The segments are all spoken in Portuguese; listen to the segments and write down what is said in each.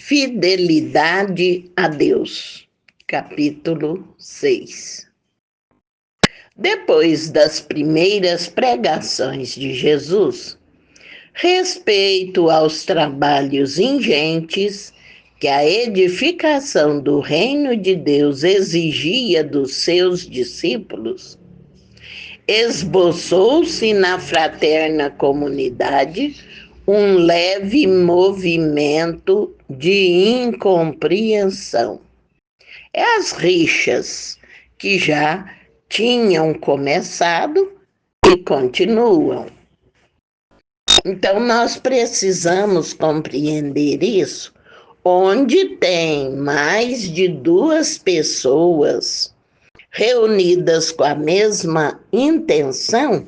Fidelidade a Deus, capítulo 6. Depois das primeiras pregações de Jesus, respeito aos trabalhos ingentes que a edificação do reino de Deus exigia dos seus discípulos, esboçou-se na fraterna comunidade um leve movimento de incompreensão. As rixas que já tinham começado e continuam. Então, nós precisamos compreender isso. Onde tem mais de duas pessoas reunidas com a mesma intenção,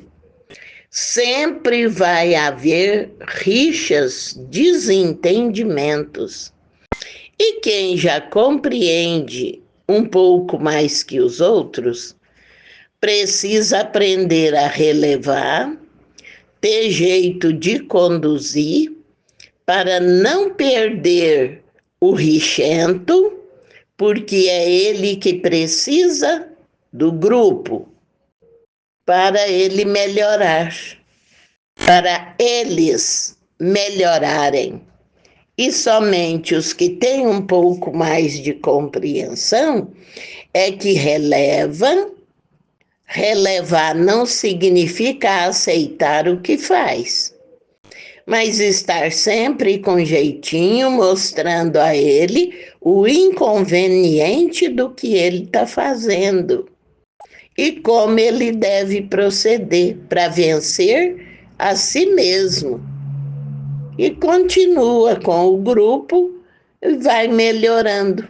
sempre vai haver rixas, desentendimentos. E quem já compreende um pouco mais que os outros, precisa aprender a relevar, ter jeito de conduzir, para não perder o rixento, porque é ele que precisa do grupo, para ele melhorar, para eles melhorarem. E somente os que têm um pouco mais de compreensão é que relevam. Relevar não significa aceitar o que faz, mas estar sempre com jeitinho, mostrando a ele o inconveniente do que ele está fazendo e como ele deve proceder para vencer a si mesmo. E continua com o grupo e vai melhorando,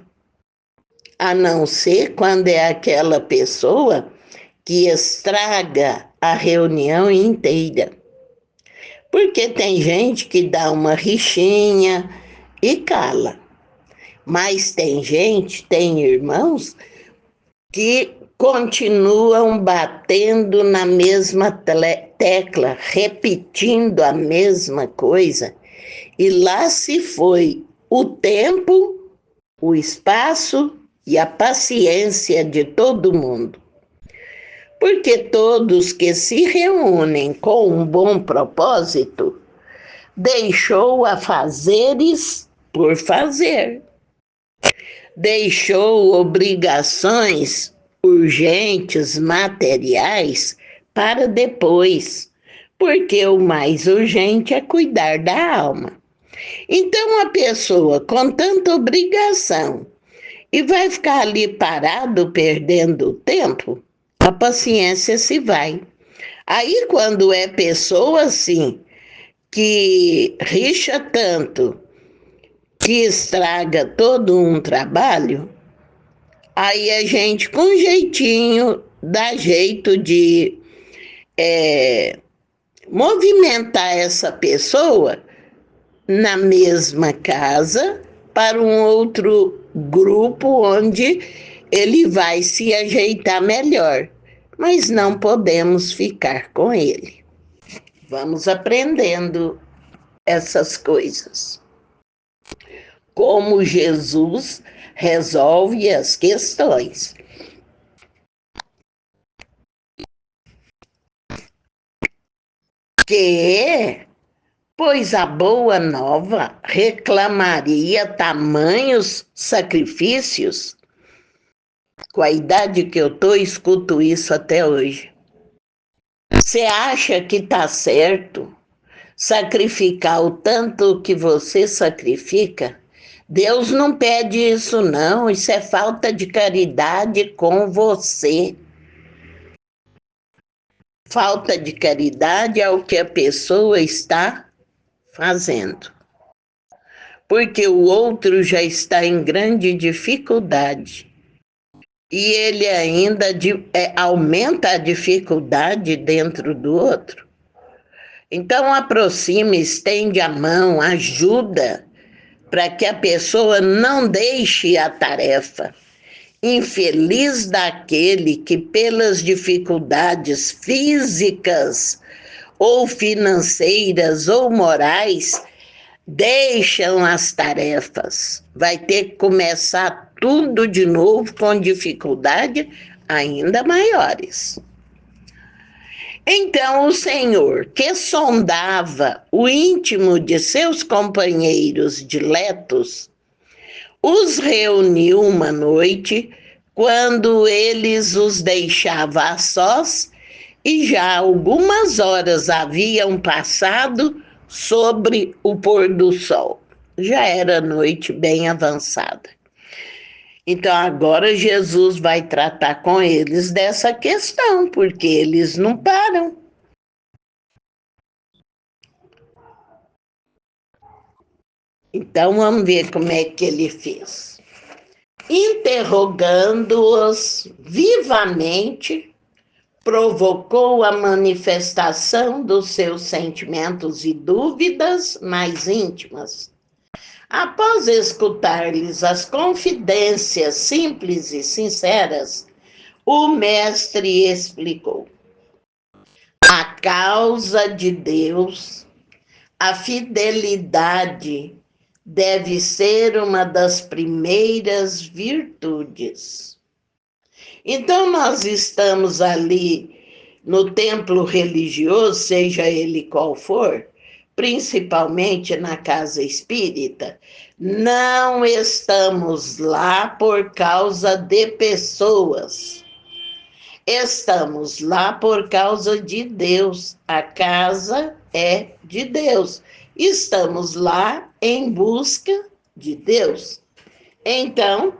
a não ser quando é aquela pessoa que estraga a reunião inteira. Porque tem gente que dá uma rixinha e cala. Mas tem irmãos, que continuam batendo na mesma tecla, repetindo a mesma coisa. E lá se foi o tempo, o espaço e a paciência de todo mundo. Porque todos que se reúnem com um bom propósito, deixou afazeres por fazer. Deixou obrigações urgentes, materiais, para depois, porque o mais urgente é cuidar da alma. Então, a pessoa com tanta obrigação e vai ficar ali parado, perdendo tempo, a paciência se vai. Aí, quando é pessoa assim, que rixa tanto, que estraga todo um trabalho, aí a gente, com jeitinho, dá jeito de movimentar essa pessoa na mesma casa para um outro grupo onde ele vai se ajeitar melhor. Mas não podemos ficar com ele. Vamos aprendendo essas coisas. Como Jesus resolve as questões. Pois a boa nova reclamaria tamanhos sacrifícios? Com a idade que eu estou, escuto isso até hoje. Você acha que está certo sacrificar o tanto que você sacrifica? Deus não pede isso, não. Isso é falta de caridade com você. Falta de caridade é o que a pessoa está fazendo. Porque o outro já está em grande dificuldade. E ele ainda aumenta a dificuldade dentro do outro. Então, aproxima, estende a mão, ajuda, para que a pessoa não deixe a tarefa. Infeliz daquele que, pelas dificuldades físicas ou financeiras ou morais, deixam as tarefas. Vai ter que começar tudo de novo com dificuldade ainda maiores. Então o Senhor, que sondava o íntimo de seus companheiros diletos, os reuniu uma noite, quando eles os deixava a sós, e já algumas horas haviam passado sobre o pôr do sol. Já era noite bem avançada. Então agora Jesus vai tratar com eles dessa questão, porque eles não param. Então vamos ver como é que ele fez. Interrogando-os vivamente, provocou a manifestação dos seus sentimentos e dúvidas mais íntimas. Após escutar-lhes as confidências simples e sinceras, o mestre explicou: a causa de Deus, a fidelidade, deve ser uma das primeiras virtudes. Então, nós estamos ali no templo religioso, seja ele qual for, principalmente na casa espírita, não estamos lá por causa de pessoas. Estamos lá por causa de Deus. A casa é de Deus. Estamos lá em busca de Deus. Então,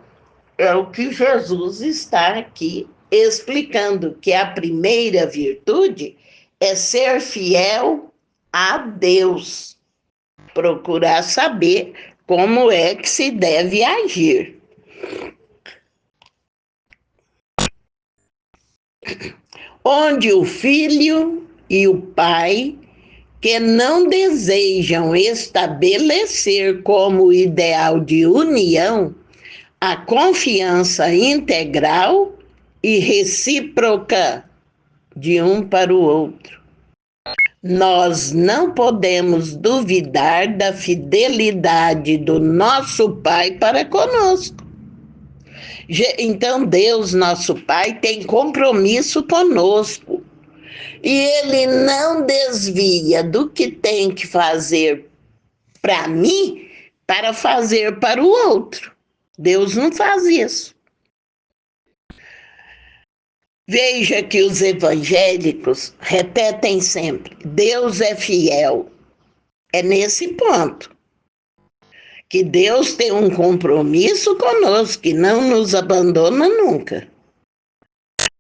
é o que Jesus está aqui explicando, que a primeira virtude é ser fiel a Deus, procurar saber como é que se deve agir. Onde o filho e o pai, que não desejam estabelecer como ideal de união a confiança integral e recíproca de um para o outro. Nós não podemos duvidar da fidelidade do nosso Pai para conosco. Então, Deus, nosso Pai, tem compromisso conosco. E Ele não desvia do que tem que fazer para mim para fazer para o outro. Deus não faz isso. Veja que os evangélicos repetem sempre: Deus é fiel. É nesse ponto que Deus tem um compromisso conosco, que não nos abandona nunca.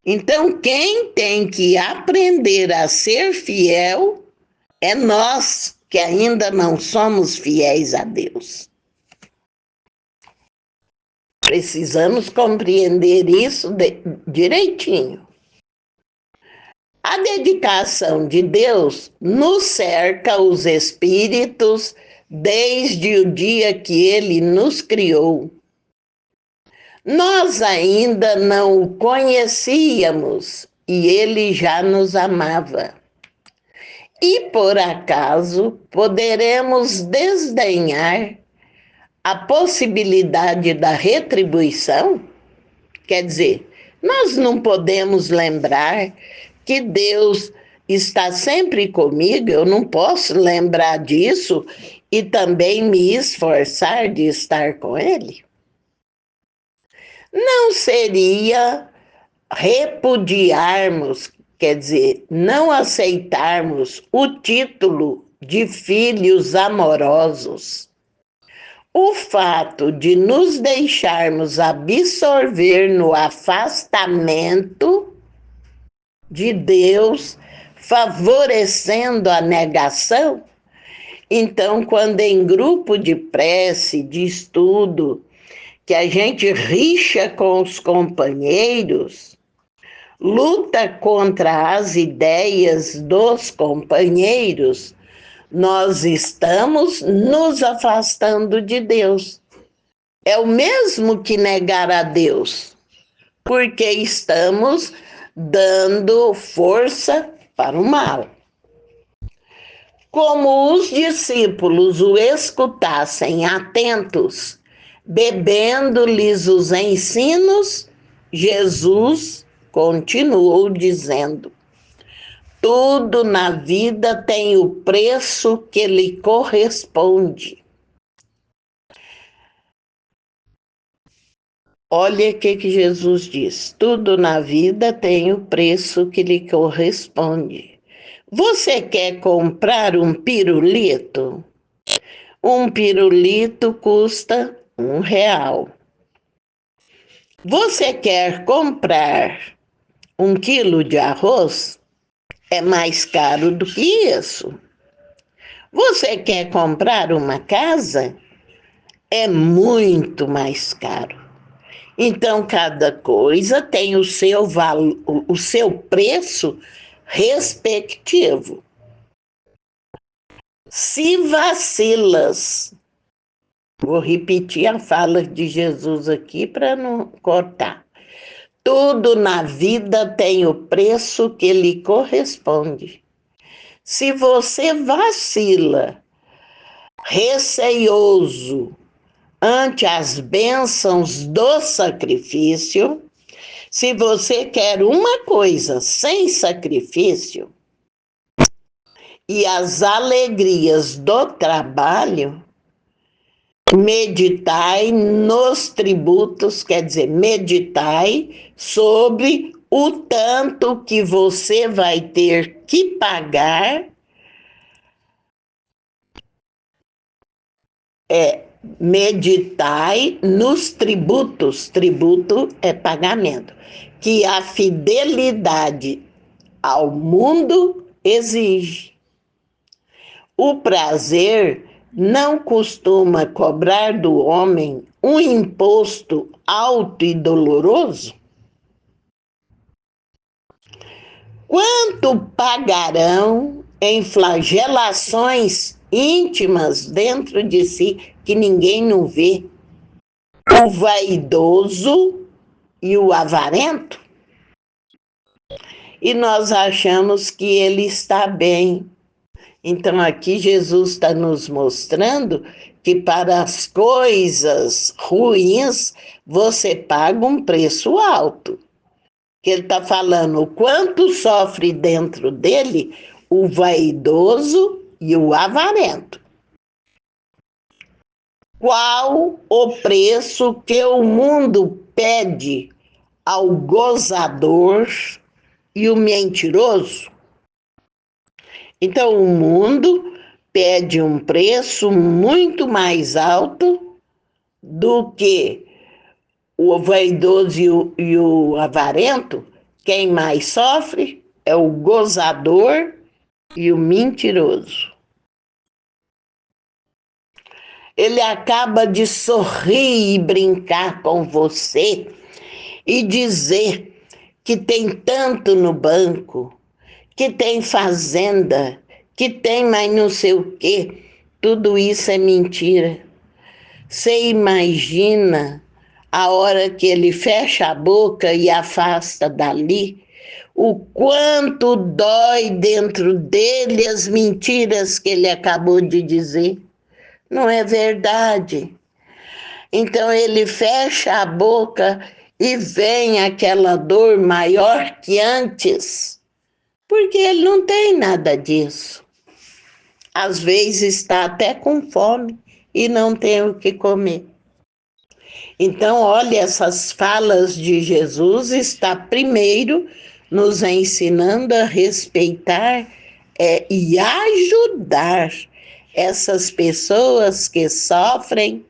Então, quem tem que aprender a ser fiel é nós, que ainda não somos fiéis a Deus. Precisamos compreender isso direitinho. A dedicação de Deus nos cerca os espíritos desde o dia que Ele nos criou. Nós ainda não o conhecíamos e Ele já nos amava. E por acaso poderemos desdenhar a possibilidade da retribuição? Quer dizer, nós não podemos lembrar que Deus está sempre comigo, eu não posso lembrar disso e também me esforçar de estar com Ele? Não seria repudiarmos, quer dizer, não aceitarmos o título de filhos amorosos. O fato de nos deixarmos absorver no afastamento de Deus, favorecendo a negação. Então, quando em grupo de prece, de estudo, que a gente rixa com os companheiros, luta contra as ideias dos companheiros, nós estamos nos afastando de Deus. É o mesmo que negar a Deus, porque estamos dando força para o mal. Como os discípulos o escutassem atentos, bebendo-lhes os ensinos, Jesus continuou dizendo: tudo na vida tem o preço que lhe corresponde. Olha o que Jesus diz: tudo na vida tem o preço que lhe corresponde. Você quer comprar um pirulito? Um pirulito custa R$ 1. Você quer comprar 1 quilo de arroz? É mais caro do que isso. Você quer comprar uma casa? É muito mais caro. Então, cada coisa tem o seu valor, o seu preço respectivo. Se vacilas, vou repetir a fala de Jesus aqui para não cortar. Tudo na vida tem o preço que lhe corresponde. Se você vacila, receioso, ante as bênçãos do sacrifício, se você quer uma coisa sem sacrifício e as alegrias do trabalho, meditai nos tributos, quer dizer, meditai sobre o tanto que você vai ter que pagar. Meditai nos tributos, tributo é pagamento, que a fidelidade ao mundo exige. O prazer não costuma cobrar do homem um imposto alto e doloroso? Quanto pagarão em flagelações íntimas dentro de si que ninguém não vê? O vaidoso e o avarento? E nós achamos que ele está bem. Então aqui Jesus está nos mostrando que para as coisas ruins você paga um preço alto. Que ele está falando o quanto sofre dentro dele o vaidoso e o avarento. Qual o preço que o mundo pede ao gozador e o mentiroso? Então, o mundo pede um preço muito mais alto do que o vaidoso e o avarento. Quem mais sofre é o gozador e o mentiroso. Ele acaba de sorrir e brincar com você e dizer que tem tanto no banco, que tem fazenda, que tem mais não sei o quê. Tudo isso é mentira. Você imagina a hora que ele fecha a boca e afasta dali, o quanto dói dentro dele as mentiras que ele acabou de dizer. Não é verdade. Então ele fecha a boca e vem aquela dor maior que antes, porque ele não tem nada disso. Às vezes está até com fome e não tem o que comer. Então, olha, essas falas de Jesus está primeiro nos ensinando a respeitar e ajudar essas pessoas que sofrem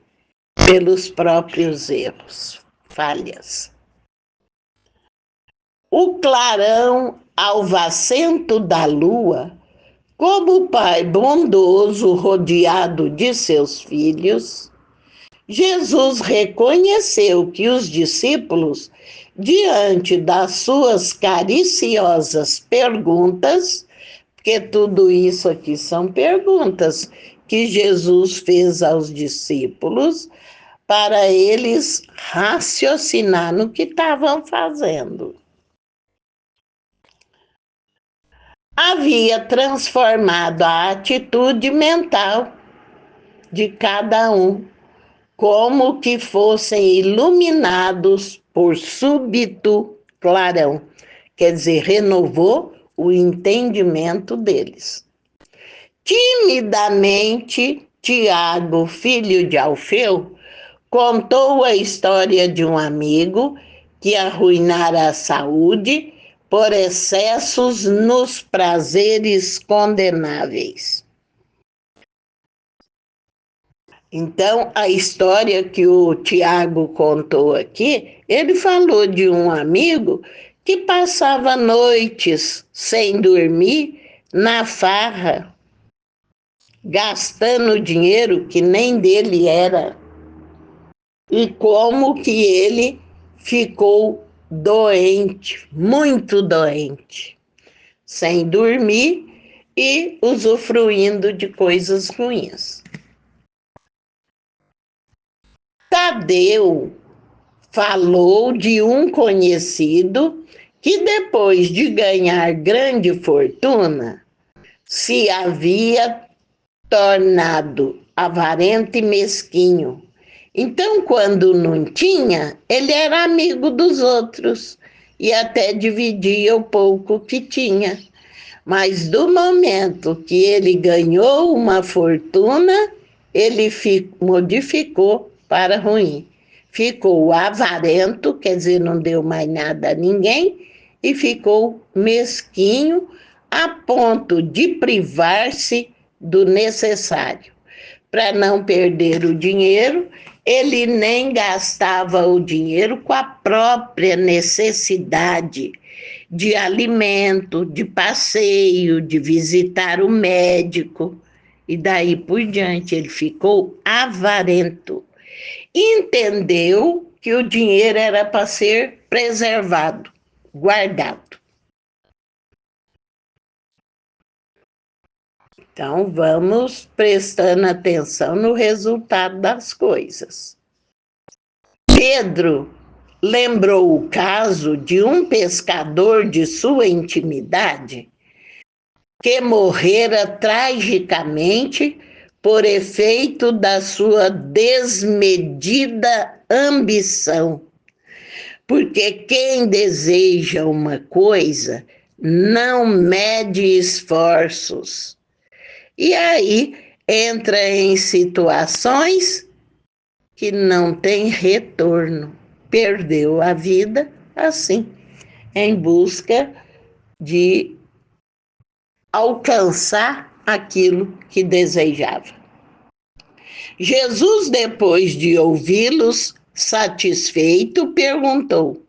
pelos próprios erros, falhas. O clarão alvacento da lua, como pai bondoso rodeado de seus filhos, Jesus reconheceu que os discípulos, diante das suas cariciosas perguntas, porque tudo isso aqui são perguntas que Jesus fez aos discípulos para eles raciocinar no que estavam fazendo. havia transformado a atitude mental de cada um, como que fossem iluminados por súbito clarão. Quer dizer, renovou o entendimento deles. Timidamente, Tiago, filho de Alfeu, contou a história de um amigo que arruinara a saúde por excessos nos prazeres condenáveis. Então, a história que o Tiago contou aqui, ele falou de um amigo que passava noites sem dormir na farra, gastando dinheiro que nem dele era. E como que ele ficou doente, muito doente, sem dormir e usufruindo de coisas ruins. Tadeu falou de um conhecido que, depois de ganhar grande fortuna, se havia tornado avarento e mesquinho. Então, quando não tinha, ele era amigo dos outros e até dividia o pouco que tinha. Mas do momento que ele ganhou uma fortuna, ele modificou para ruim. Ficou avarento, quer dizer, não deu mais nada a ninguém, e ficou mesquinho a ponto de privar-se do necessário. Para não perder o dinheiro, ele nem gastava o dinheiro com a própria necessidade de alimento, de passeio, de visitar o médico. E daí por diante ele ficou avarento. Entendeu que o dinheiro era para ser preservado, guardado. Então, vamos prestando atenção no resultado das coisas. Pedro lembrou o caso de um pescador de sua intimidade que morrera tragicamente por efeito da sua desmedida ambição. Porque quem deseja uma coisa não mede esforços. E aí entra em situações que não tem retorno. Perdeu a vida assim, em busca de alcançar aquilo que desejava. Jesus, depois de ouvi-los, satisfeito, perguntou: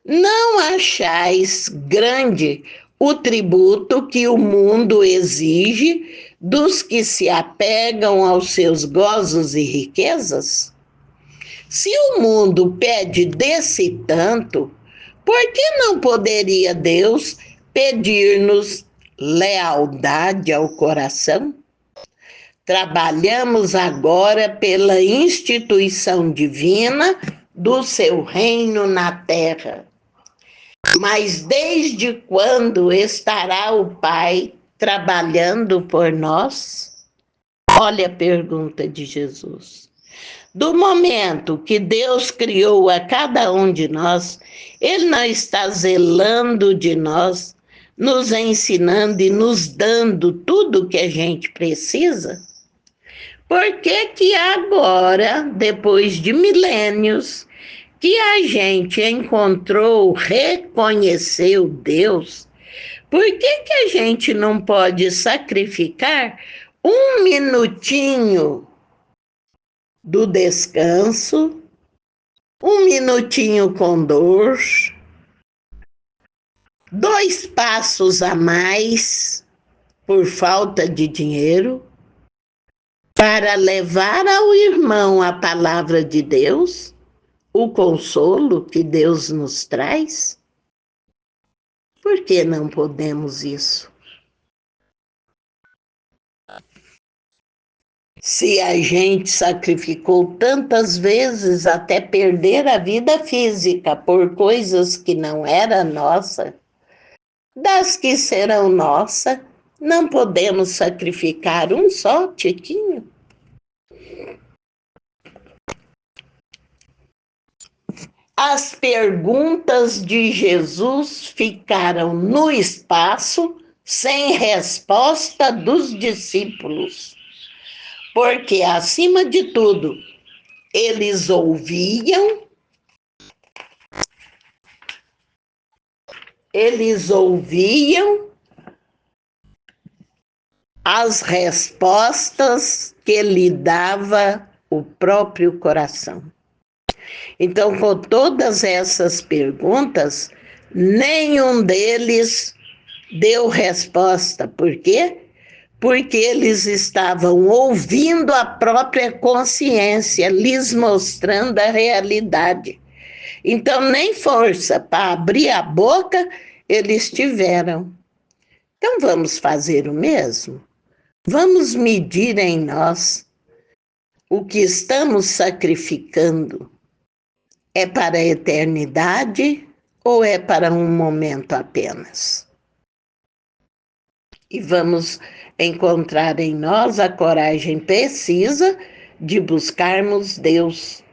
não achais grande o tributo que o mundo exige dos que se apegam aos seus gozos e riquezas? Se o mundo pede desse tanto, por que não poderia Deus pedir-nos lealdade ao coração? Trabalhamos agora pela instituição divina do seu reino na terra. Mas desde quando estará o Pai trabalhando por nós? Olha a pergunta de Jesus. Do momento que Deus criou a cada um de nós, Ele não está zelando de nós, nos ensinando e nos dando tudo o que a gente precisa? Por que que agora, depois de milênios, que a gente encontrou, reconheceu Deus, por que que a gente não pode sacrificar um minutinho do descanso, um minutinho com dor, 2 passos a mais por falta de dinheiro, para levar ao irmão a palavra de Deus, o consolo que Deus nos traz? Por que não podemos isso? Se a gente sacrificou tantas vezes até perder a vida física por coisas que não era nossa, Das que serão nossa, não podemos sacrificar um só tiquinho? As perguntas de Jesus ficaram no espaço, sem resposta dos discípulos, porque, acima de tudo, eles ouviam as respostas que lhe dava o próprio coração. Então, com todas essas perguntas, nenhum deles deu resposta. Por quê? Porque eles estavam ouvindo a própria consciência, lhes mostrando a realidade. Então, nem força para abrir a boca eles tiveram. Então, vamos fazer o mesmo? Vamos medir em nós o que estamos sacrificando. É para a eternidade ou é para um momento apenas? E vamos encontrar em nós a coragem precisa de buscarmos Deus.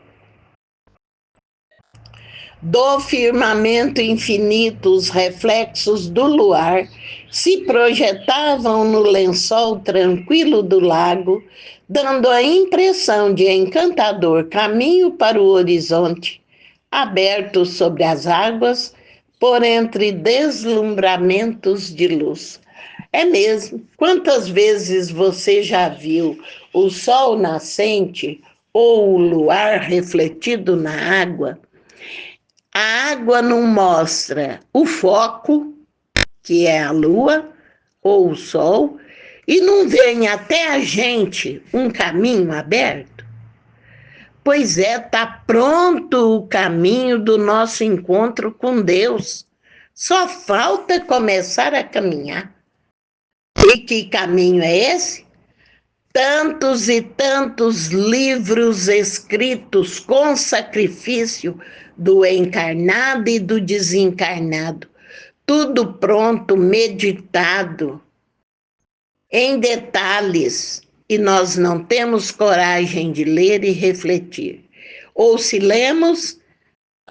Do firmamento infinito, os reflexos do luar se projetavam no lençol tranquilo do lago, dando a impressão de encantador caminho para o horizonte, aberto sobre as águas, por entre deslumbramentos de luz. É mesmo. Quantas vezes você já viu o sol nascente ou o luar refletido na água? A água não mostra o foco, que é a lua ou o sol, e não vem até a gente um caminho aberto? Pois é, está pronto o caminho do nosso encontro com Deus. Só falta começar a caminhar. E que caminho é esse? Tantos e tantos livros escritos com sacrifício do encarnado e do desencarnado, tudo pronto, meditado, em detalhes, e nós não temos coragem de ler e refletir. Ou se lemos,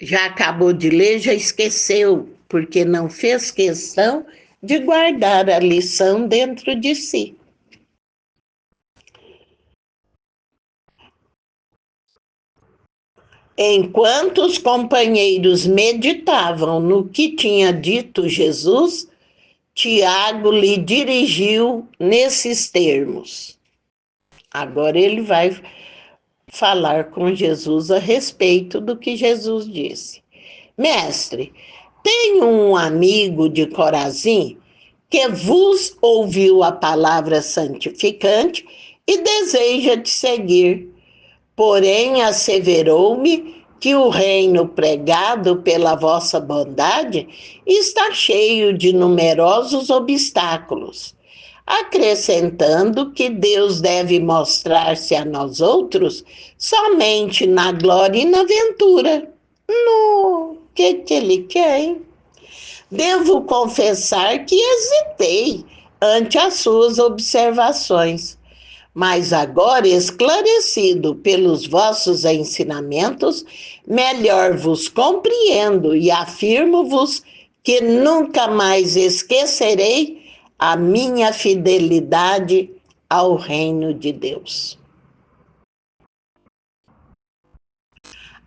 já acabou de ler, já esqueceu, porque não fez questão de guardar a lição dentro de si. Enquanto os companheiros meditavam no que tinha dito Jesus, Tiago lhe dirigiu nesses termos. Agora ele vai falar com Jesus a respeito do que Jesus disse. Mestre, tenho um amigo de Corazim que vos ouviu a palavra santificante e deseja te seguir. Porém, asseverou-me que o reino pregado pela vossa bondade está cheio de numerosos obstáculos, acrescentando que Deus deve mostrar-se a nós outros somente na glória e na ventura. No que ele quer, hein? Devo confessar que hesitei ante as suas observações, mas agora, esclarecido pelos vossos ensinamentos, melhor vos compreendo e afirmo-vos que nunca mais esquecerei a minha fidelidade ao reino de Deus.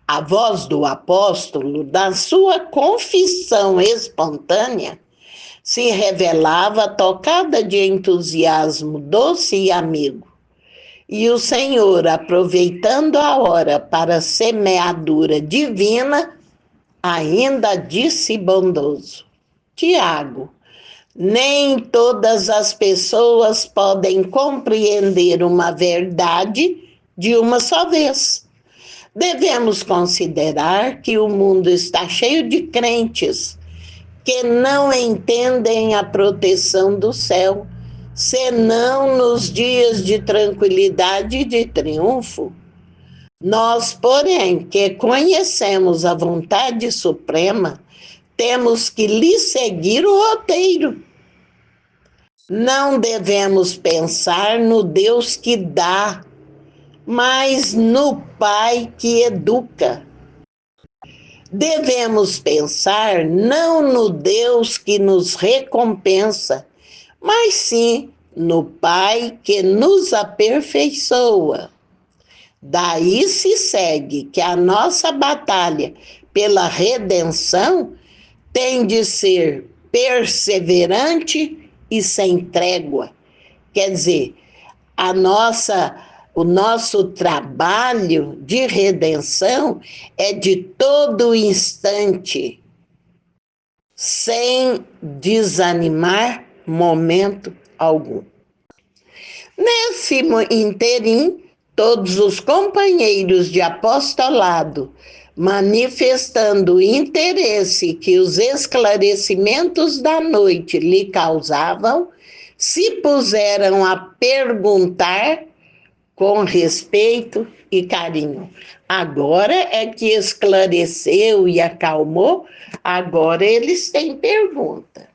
A voz do apóstolo, da sua confissão espontânea, se revelava tocada de entusiasmo doce e amigo. E o Senhor, aproveitando a hora para semeadura divina, ainda disse bondoso: Tiago, nem todas as pessoas podem compreender uma verdade de uma só vez. Devemos considerar que o mundo está cheio de crentes que não entendem a proteção do céu, senão nos dias de tranquilidade e de triunfo. Nós, porém, que conhecemos a vontade suprema, temos que lhe seguir o roteiro. Não devemos pensar no Deus que dá, mas no Pai que educa. Devemos pensar não no Deus que nos recompensa, mas sim no Pai que nos aperfeiçoa. Daí se segue que a nossa batalha pela redenção tem de ser perseverante e sem trégua. Quer dizer, o nosso trabalho de redenção é de todo instante, sem desanimar momento algum. Nesse interim, todos os companheiros de apostolado, manifestando o interesse que os esclarecimentos da noite lhe causavam, se puseram a perguntar com respeito e carinho. Agora é que esclareceu e acalmou, agora eles têm pergunta.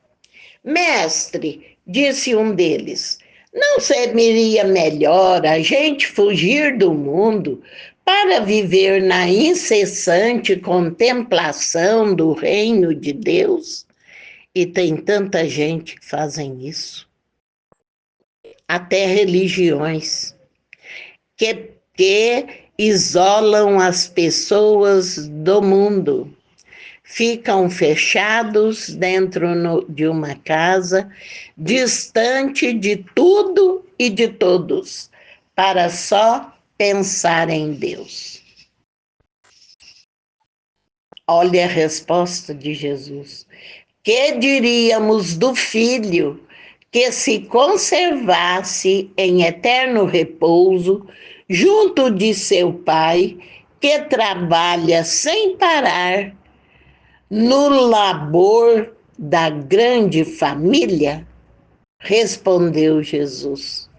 Mestre, disse um deles, não seria melhor a gente fugir do mundo para viver na incessante contemplação do reino de Deus? E tem tanta gente que fazem isso. Até religiões que isolam as pessoas do mundo. Ficam fechados dentro de uma casa, distante de tudo e de todos, para só pensar em Deus. Olha a resposta de Jesus. Que diríamos do filho que se conservasse em eterno repouso junto de seu pai, que trabalha sem parar no labor da grande família? Respondeu Jesus.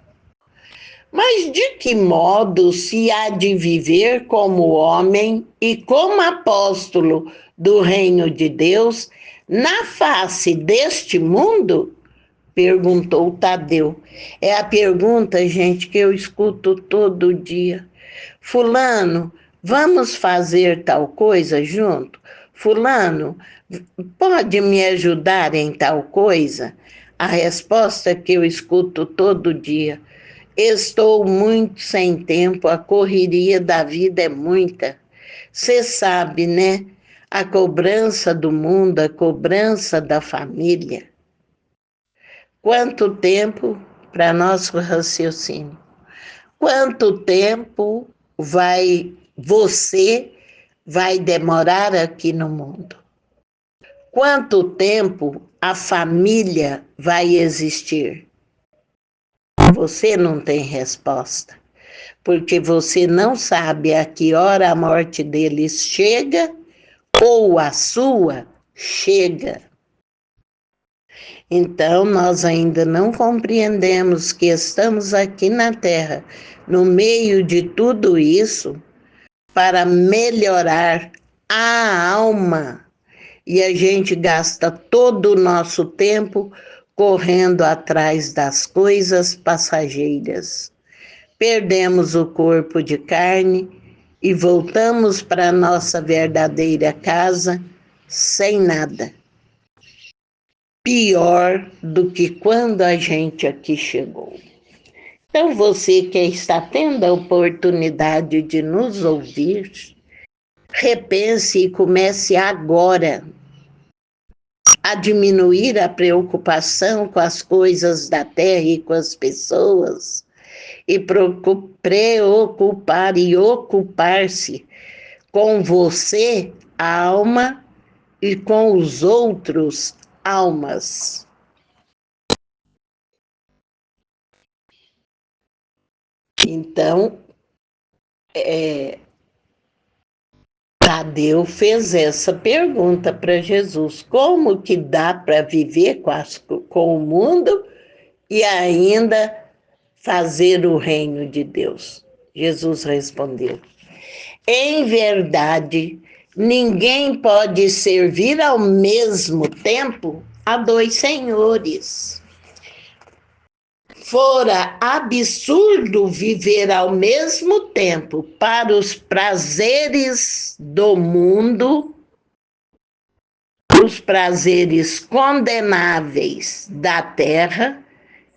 Mas de que modo se há de viver como homem e como apóstolo do reino de Deus na face deste mundo? Perguntou Tadeu. É a pergunta, gente, que eu escuto todo dia. Fulano, vamos fazer tal coisa junto? Fulano, pode me ajudar em tal coisa? A resposta que eu escuto todo dia. Estou muito sem tempo, a correria da vida é muita. Você sabe, né? A cobrança do mundo, a cobrança da família. Quanto tempo para nosso raciocínio? Quanto tempo você vai demorar aqui no mundo? Quanto tempo a família vai existir? Você não tem resposta, porque você não sabe a que hora a morte deles chega ou a sua chega. Então, nós ainda não compreendemos que estamos aqui na Terra, no meio de tudo isso, para melhorar a alma. E a gente gasta todo o nosso tempo correndo atrás das coisas passageiras. Perdemos o corpo de carne e voltamos para a nossa verdadeira casa sem nada. Pior do que quando a gente aqui chegou. Então, você que está tendo a oportunidade de nos ouvir, repense e comece agora a diminuir a preocupação com as coisas da terra e com as pessoas, e preocupar e ocupar-se com você, alma, e com os outros, almas. Então, Tadeu fez essa pergunta para Jesus: como que dá para viver com o mundo e ainda fazer o reino de Deus? Jesus respondeu: em verdade, Ninguém pode servir ao mesmo tempo a dois senhores. Fora absurdo viver ao mesmo tempo para os prazeres do mundo, os prazeres condenáveis da terra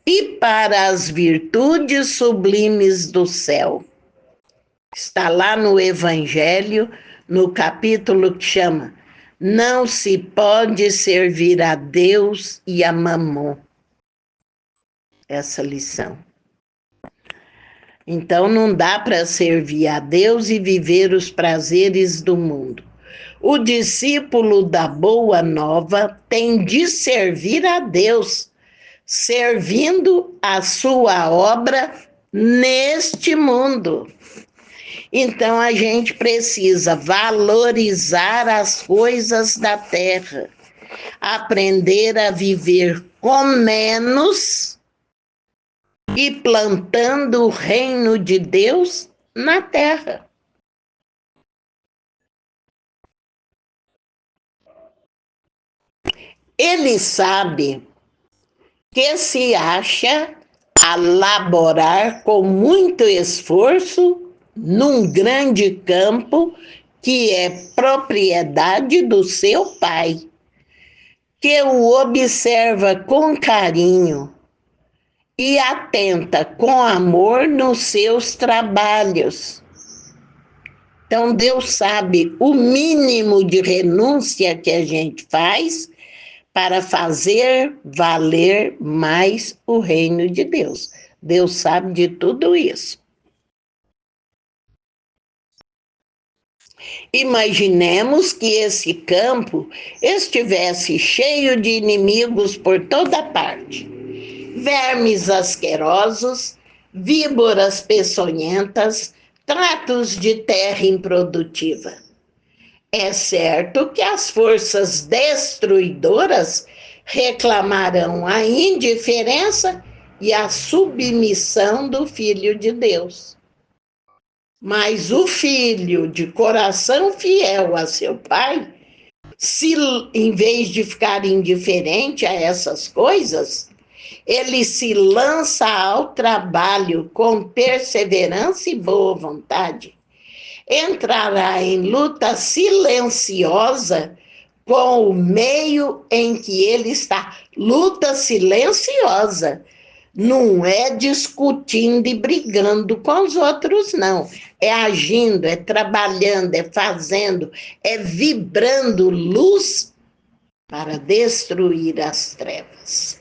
e para as virtudes sublimes do céu. Está lá no Evangelho, no capítulo que chama Não se pode servir a Deus e a Mamon. Essa lição. Então não dá para servir a Deus e viver os prazeres do mundo. O discípulo da Boa Nova tem de servir a Deus, servindo a sua obra neste mundo. Então a gente precisa valorizar as coisas da terra, aprender a viver com menos e plantando o reino de Deus na terra. Ele sabe que se acha a laborar com muito esforço num grande campo que é propriedade do seu pai, que o observa com carinho e atenta com amor nos seus trabalhos. Então, Deus sabe o mínimo de renúncia que a gente faz para fazer valer mais o reino de Deus. Deus sabe de tudo isso. Imaginemos que esse campo estivesse cheio de inimigos por toda parte. Vermes asquerosos, víboras peçonhentas, tratos de terra improdutiva. É certo que as forças destruidoras reclamarão a indiferença e a submissão do Filho de Deus. Mas o filho de coração fiel a seu pai, se em vez de ficar indiferente a essas coisas, ele se lança ao trabalho com perseverança e boa vontade, entrará em luta silenciosa com o meio em que ele está. Luta silenciosa. Não é discutindo e brigando com os outros, não. É agindo, é trabalhando, é fazendo, é vibrando luz para destruir as trevas.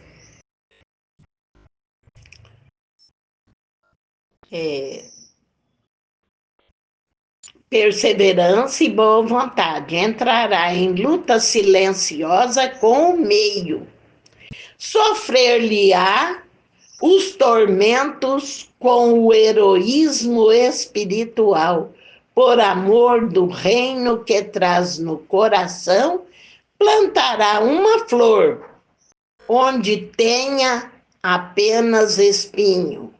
Perseverança e boa vontade. Entrará em luta silenciosa com o meio. Sofrer-lhe-á os tormentos com o heroísmo espiritual, por amor do reino que traz no coração, plantará uma flor onde tenha apenas espinho.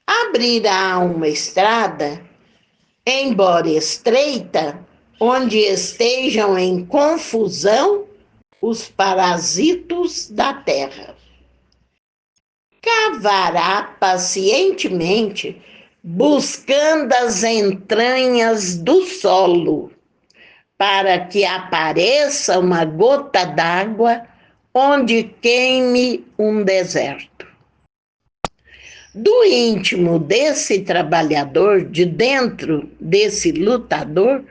Abrirá uma estrada, embora estreita, onde estejam em confusão os parasitos da terra. Cavará pacientemente, buscando as entranhas do solo, para que apareça uma gota d'água onde queime um deserto. Do íntimo desse trabalhador, de dentro desse lutador,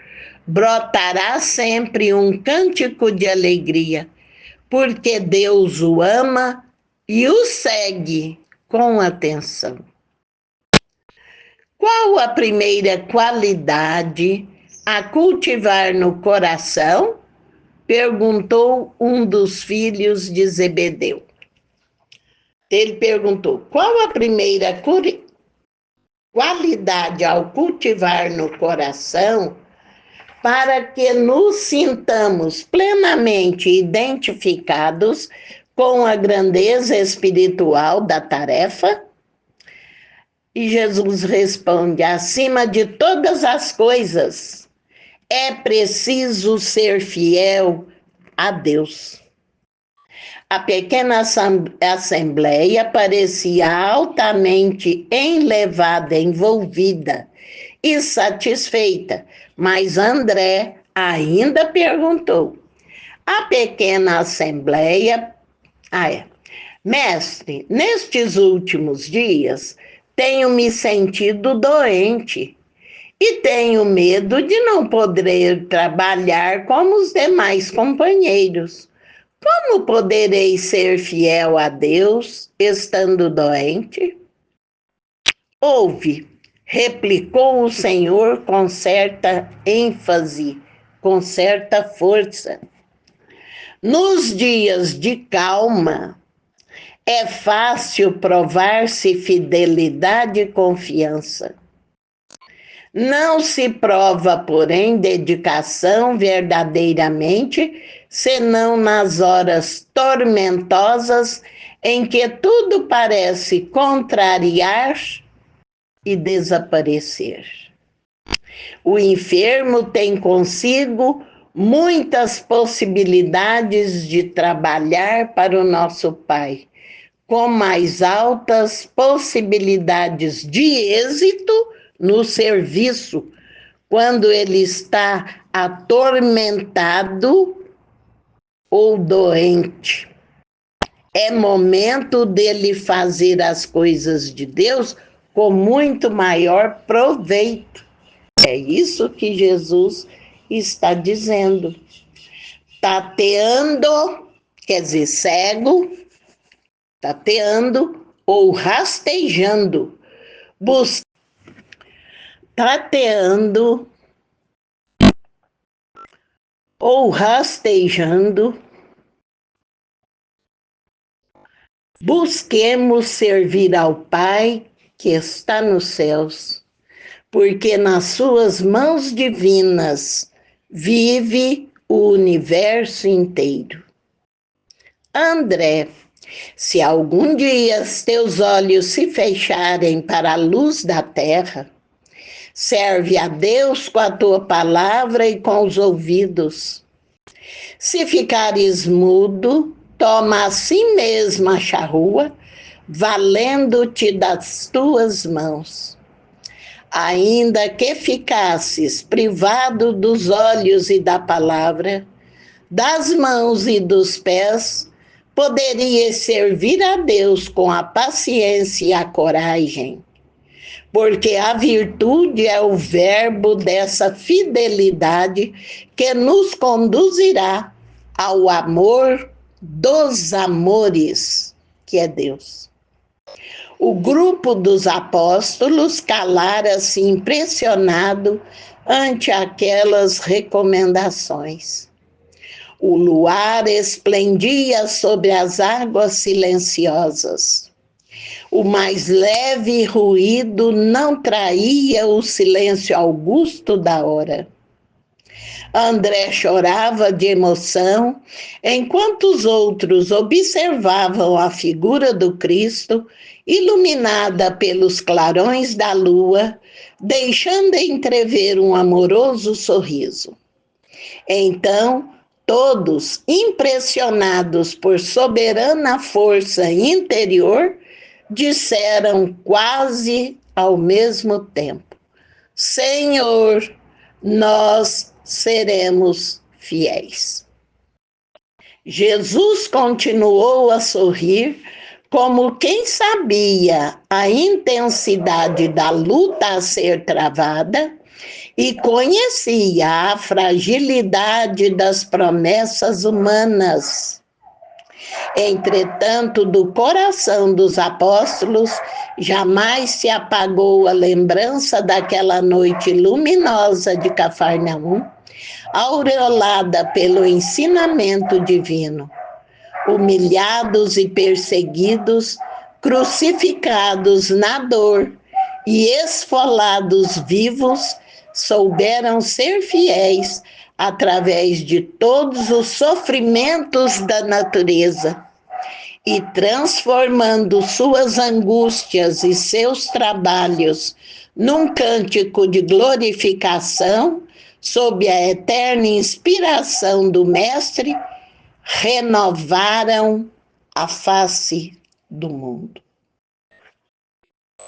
brotará sempre um cântico de alegria, porque Deus o ama e o segue com atenção. Qual a primeira qualidade a cultivar no coração? Perguntou um dos filhos de Zebedeu. Ele perguntou, qual a primeira qualidade ao cultivar no coração para que nos sintamos plenamente identificados com a grandeza espiritual da tarefa? E Jesus responde, acima de todas as coisas, é preciso ser fiel a Deus. A pequena assembleia parecia altamente enlevada, envolvida e satisfeita, mas André ainda perguntou. A pequena assembleia, mestre, nestes últimos dias tenho me sentido doente e tenho medo de não poder trabalhar como os demais companheiros. Como poderei ser fiel a Deus estando doente? Ouve, replicou o Senhor com certa ênfase, com certa força. Nos dias de calma, é fácil provar-se fidelidade e confiança. Não se prova, porém, dedicação verdadeiramente, senão nas horas tormentosas em que tudo parece contrariar e desaparecer. O enfermo tem consigo muitas possibilidades de trabalhar para o nosso Pai, com mais altas possibilidades de êxito no serviço, quando ele está atormentado ou doente. É momento dele fazer as coisas de Deus com muito maior proveito. É isso que Jesus está dizendo. Tateando, quer dizer, cego, tateando ou rastejando, tateando ou rastejando, busquemos servir ao Pai que está nos céus, porque nas suas mãos divinas vive o universo inteiro. André, se algum dia teus olhos se fecharem para a luz da terra, serve a Deus com a tua palavra e com os ouvidos. Se ficares mudo, toma a si mesma a charrua, valendo-te das tuas mãos. Ainda que ficasses privado dos olhos e da palavra, das mãos e dos pés, poderias servir a Deus com a paciência e a coragem, porque a virtude é o verbo dessa fidelidade que nos conduzirá ao amor dos amores, que é Deus. O grupo dos apóstolos calara-se impressionado ante aquelas recomendações. O luar esplendia sobre as águas silenciosas. O mais leve ruído não traía o silêncio augusto da hora. André chorava de emoção, enquanto os outros observavam a figura do Cristo, iluminada pelos clarões da lua, deixando entrever um amoroso sorriso. Então, todos, impressionados por soberana força interior, disseram quase ao mesmo tempo: Senhor, nós seremos fiéis. Jesus continuou a sorrir, como quem sabia a intensidade da luta a ser travada e conhecia a fragilidade das promessas humanas. Entretanto, do coração dos apóstolos jamais se apagou a lembrança daquela noite luminosa de Cafarnaum, aureolada pelo ensinamento divino. Humilhados e perseguidos, crucificados na dor e esfolados vivos, souberam ser fiéis através de todos os sofrimentos da natureza e transformando suas angústias e seus trabalhos num cântico de glorificação, sob a eterna inspiração do Mestre, renovaram a face do mundo.